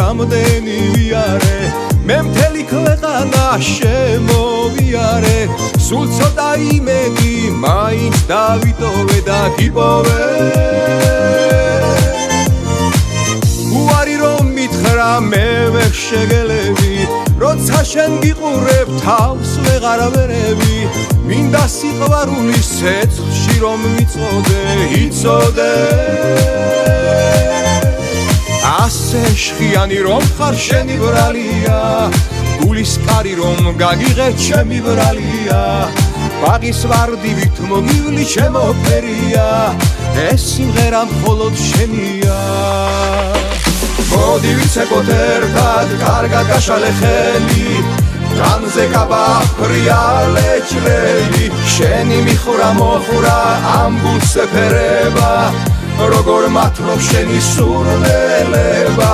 რამდენი ვიარე მე მთელი ქვეყანა შემოვიარე სულ ცოტა იმედი მაინც დავიტოვე და გიპოვე უარი რომ მითხრა მე ვერ შეგელები როცა შენ გიყურებ თავს ვეღარ ვერევი მინდა სიყვარულის ცეცხლში რომ მიწოდე იცოდე ასე შხიანი რომ ხარ შენი ბრალია გულის კარი რომ გაგიღე ჩემი ბრალია ბაღის ვარდივით მოგივლი ჩემო ფერია ეს სიმღერა მხოლოდ შენია მოდი ვიცეკოთ ერთად კარგად გაშალე ხელი განზე გაბახრიალე ჭრელი შენი მიხურა მოხურა ამბულს ეფერება როგორ მათლობ შენი სურნელება